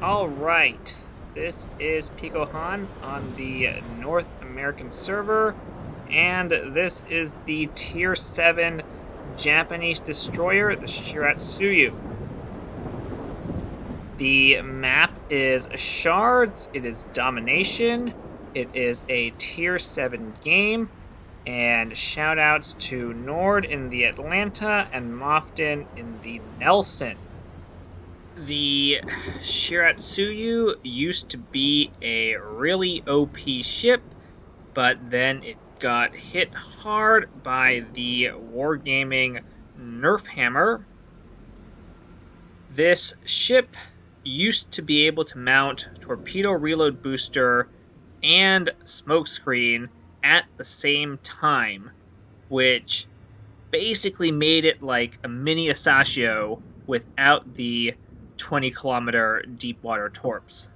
Alright, this is Picohan on the North American server, and this is the Tier 7 Japanese destroyer, the Shiratsuyu. The map is Shards, it is Domination, it is a Tier 7 game, and shoutouts to Nord in the Atlanta and Mofton in the Nelson. The Shiratsuyu used to be a really OP ship, but then it got hit hard by the wargaming Nerf Hammer. This ship used to be able to mount torpedo reload booster and smokescreen at the same time, which basically made it like a mini Asashio without the 20-kilometer deep water torps.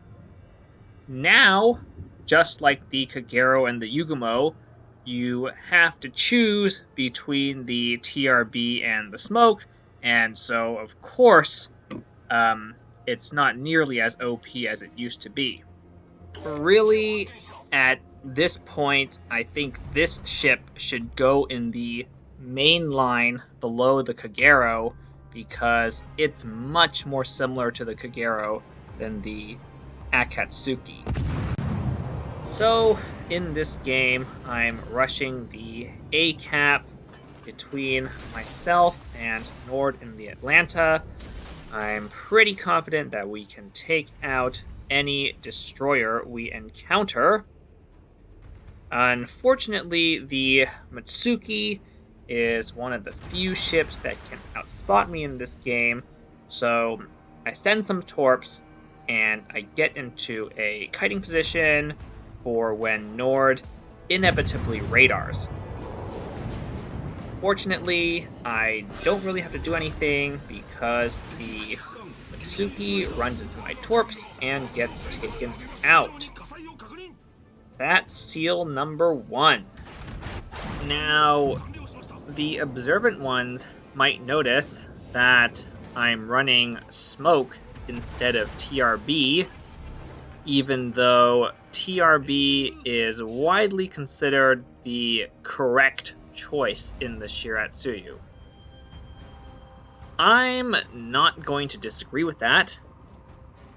Now, just like the Kagero and the Yugumo, you have to choose between the TRB and the smoke, and so of course it's not nearly as OP as it used to be. Really, at this point, I think this ship should go in the main line below the Kagero, because it's much more similar to the Kagero than the Akatsuki. So, in this game, I'm rushing the A-cap between myself and Nord in the Atlanta. I'm pretty confident that we can take out any destroyer we encounter. Unfortunately, the Mitsuki is one of the few ships that can outspot me in this game, so I send some torps and I get into a kiting position for when Nord inevitably radars. Fortunately, I don't really have to do anything because the Mitsuki runs into my torps and gets taken out. That's seal number 1. Now, the observant ones might notice that I'm running smoke instead of TRB, even though TRB is widely considered the correct choice in the Shiratsuyu. I'm not going to disagree with that.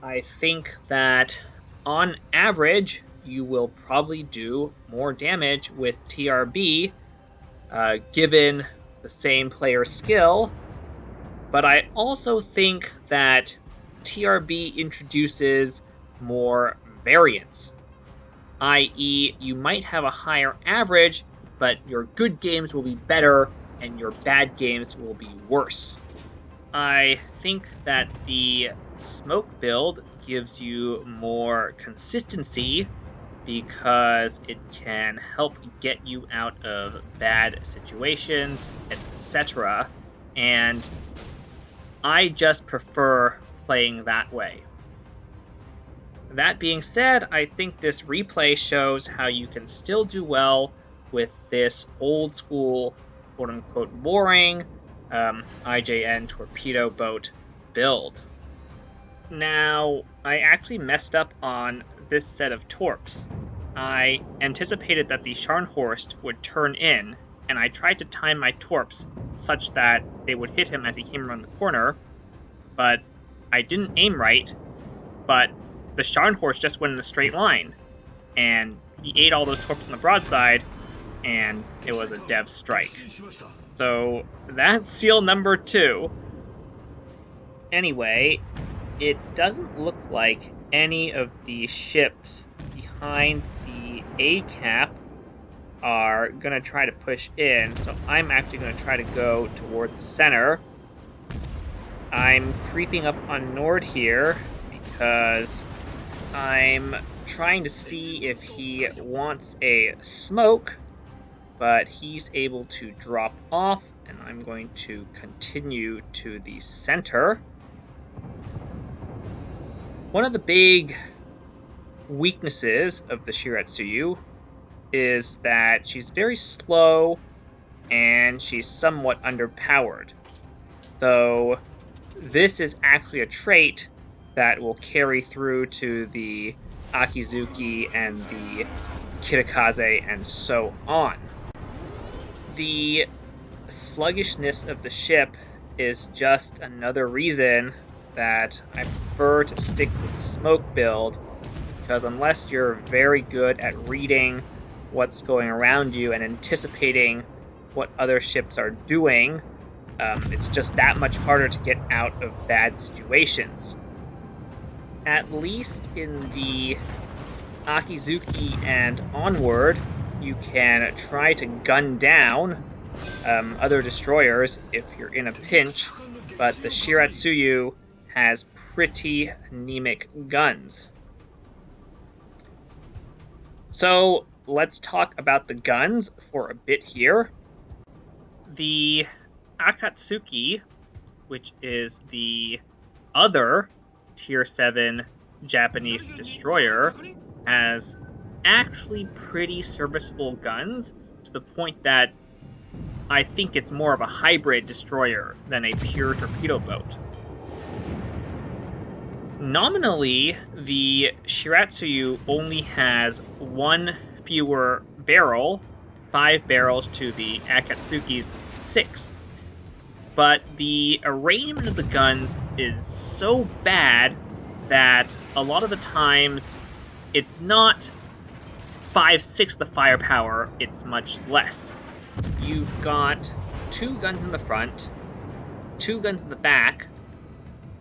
I think that on average, you will probably do more damage with TRB given the same player skill, but I also think that TRB introduces more variance, i.e. you might have a higher average, but your good games will be better and your bad games will be worse. I think that the smoke build gives you more consistency because it can help get you out of bad situations, etc. And I just prefer playing that way. That being said, I think this replay shows how you can still do well with this old school, quote-unquote boring, IJN torpedo boat build. Now, I actually messed up on this set of torps. I anticipated that the Scharnhorst would turn in, and I tried to time my torps such that they would hit him as he came around the corner, but I didn't aim right, but the Scharnhorst just went in a straight line, and he ate all those torps on the broadside, and it was a dev strike. So that's seal number 2. Anyway, it doesn't look like any of the ships behind the A-cap are going to try to push in, so I'm actually going to try to go toward the center. I'm creeping up on Nord here because I'm trying to see if he wants a smoke, but he's able to drop off, and I'm going to continue to the center. One of the big weaknesses of the Shiratsuyu is that she's very slow and she's somewhat underpowered. Though this is actually a trait that will carry through to the Akizuki and the Kitakaze and so on. The sluggishness of the ship is just another reason that I prefer to stick with the smoke build, because unless you're very good at reading what's going around you and anticipating what other ships are doing, it's just that much harder to get out of bad situations. At least in the Akizuki and onward, you can try to gun down other destroyers if you're in a pinch, but the Shiratsuyu has pretty anemic guns. So let's talk about the guns for a bit here. The Akatsuki, which is the other Tier 7 Japanese destroyer, has actually pretty serviceable guns, to the point that I think it's more of a hybrid destroyer than a pure torpedo boat. Nominally, the Shiratsuyu only has one fewer barrel, 5 barrels to the Akatsuki's 6. But the arrangement of the guns is so bad that a lot of the times it's not 5/6 the firepower, it's much less. You've got 2 guns in the front, 2 guns in the back,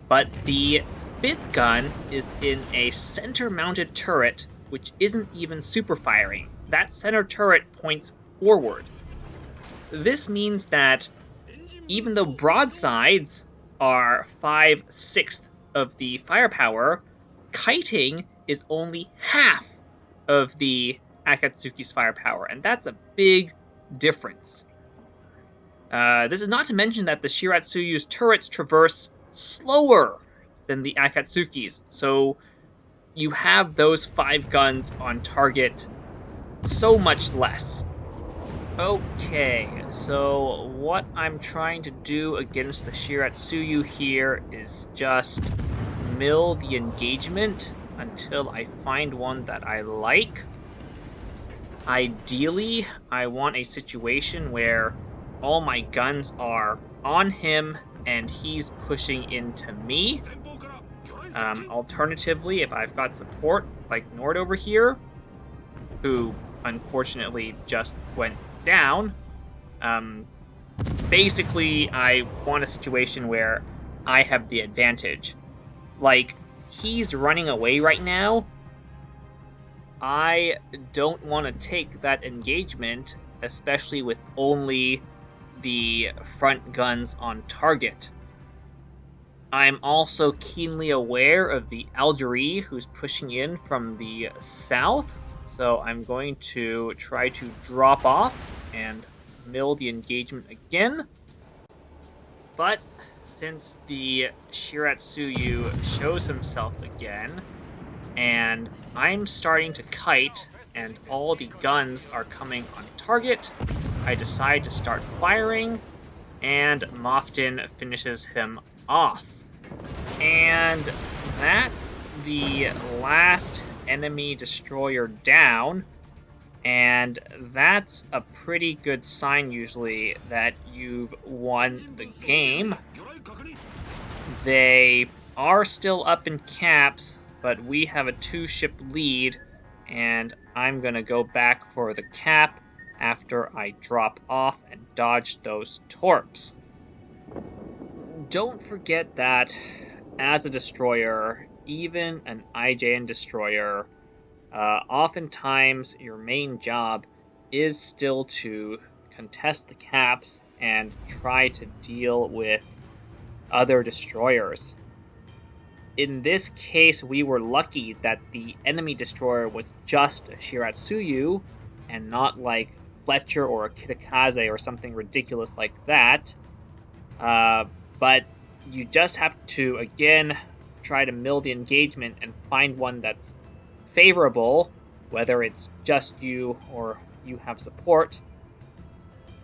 but the 5th gun is in a center-mounted turret, which isn't even super firing. That center turret points forward. This means that even though broadsides are 5/6 of the firepower, kiting is only half of the Akatsuki's firepower, and that's a big difference. This is not to mention that the Shiratsuyu's turrets traverse slower than the Akatsuki's, so you have those 5 guns on target so much less. Okay, so what I'm trying to do against the Shiratsuyu here is just mill the engagement until I find one that I like. Ideally, I want a situation where all my guns are on him and he's pushing into me. Alternatively, if I've got support like Nord over here, who unfortunately just went down, basically I want a situation where I have the advantage. Like, he's running away right now. I don't want to take that engagement, especially with only the front guns on target. I'm also keenly aware of the Algerie who's pushing in from the south, so I'm going to try to drop off and mill the engagement again. But since the Shiratsuyu shows himself again, and I'm starting to kite, and all the guns are coming on target, I decide to start firing, and Moftin finishes him off. And that's the last enemy destroyer down, and that's a pretty good sign usually that you've won the game. They are still up in caps, but we have a 2-ship lead, and I'm gonna go back for the cap after I drop off and dodge those torps. Don't forget that as a destroyer, even an IJN destroyer, oftentimes your main job is still to contest the caps and try to deal with other destroyers. In this case, we were lucky that the enemy destroyer was just a Shiratsuyu and not like Fletcher or a Kitakaze or something ridiculous like that. But you just have to, again, try to mill the engagement and find one that's favorable, whether it's just you or you have support.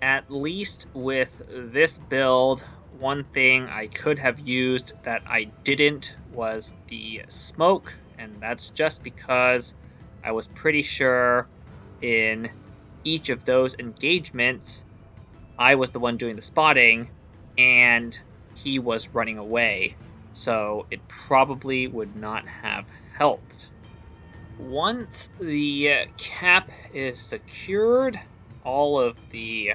At least with this build, one thing I could have used that I didn't was the smoke, and that's just because I was pretty sure in each of those engagements I was the one doing the spotting and he was running away, so it probably would not have helped. Once the cap is secured, all of the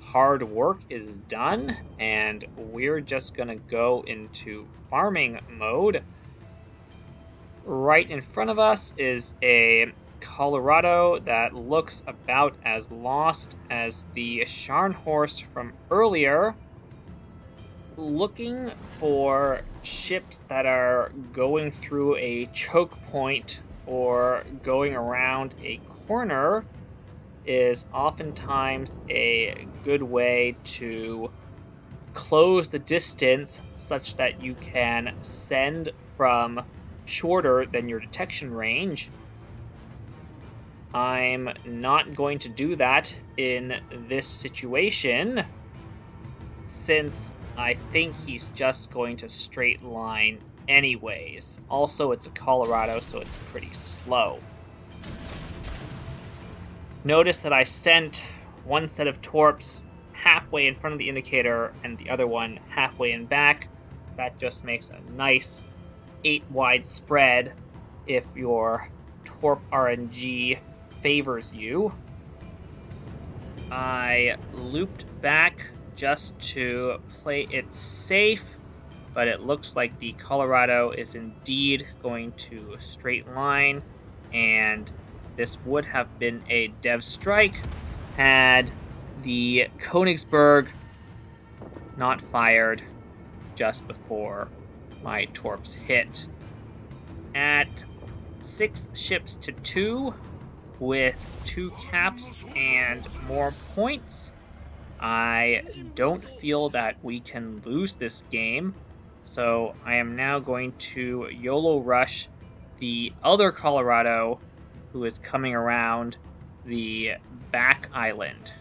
hard work is done, and we're just gonna go into farming mode. Right in front of us is a Colorado that looks about as lost as the Scharnhorst from earlier. Looking for ships that are going through a choke point or going around a corner is oftentimes a good way to close the distance such that you can send from shorter than your detection range. I'm not going to do that in this situation, since I think he's just going to straight line anyways. Also, it's a Colorado, so it's pretty slow. Notice that I sent one set of torps halfway in front of the indicator and the other one halfway in back. That just makes a nice 8-wide spread if your torp RNG favors you. I looped back just to play it safe, but it looks like the Colorado is indeed going to straight line, and this would have been a dev strike had the Königsberg not fired just before my torps hit. At 6 ships to 2 with 2 caps and more points, I don't feel that we can lose this game, so I am now going to YOLO rush the other Colorado who is coming around the back island.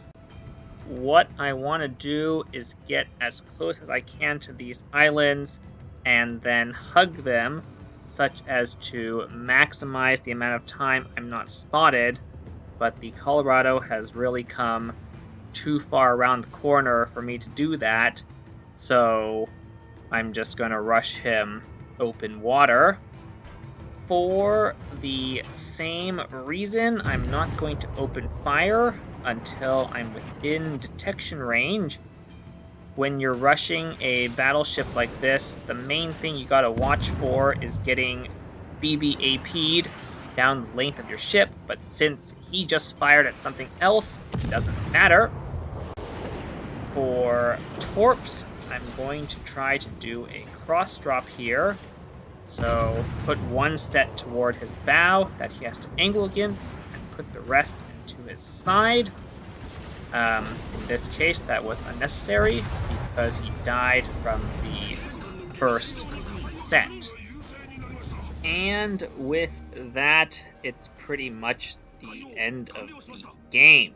What I want to do is get as close as I can to these islands and then hug them such as to maximize the amount of time I'm not spotted, but the Colorado has really come too far around the corner for me to do that, so I'm just going to rush him open water. For the same reason, I'm not going to open fire until I'm within detection range. When you're rushing a battleship like this, the main thing you gotta watch for is getting BBAP'd down the length of your ship, but since he just fired at something else, it doesn't matter. For torps, I'm going to try to do a cross drop here. So put one set toward his bow that he has to angle against, and put the rest into his side. In this case, that was unnecessary because he died from the first set. And with that, it's pretty much the end of the game.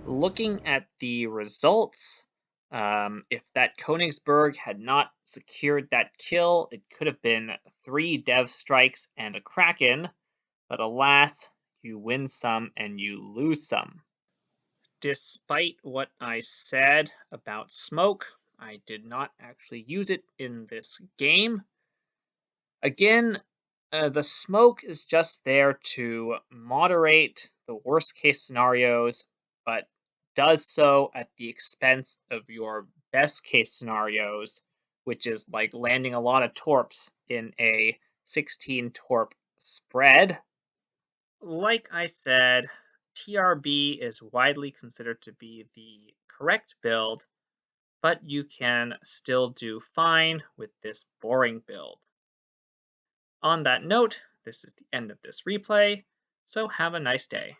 Looking at the results, if that Königsberg had not secured that kill, it could have been 3 dev strikes and a Kraken, but alas, you win some and you lose some. Despite what I said about smoke, I did not actually use it in this game. Again, the smoke is just there to moderate the worst case scenarios, but does so at the expense of your best case scenarios, which is like landing a lot of torps in a 16 torp spread. Like I said, TRB is widely considered to be the correct build, but you can still do fine with this boring build. On that note, this is the end of this replay, so have a nice day.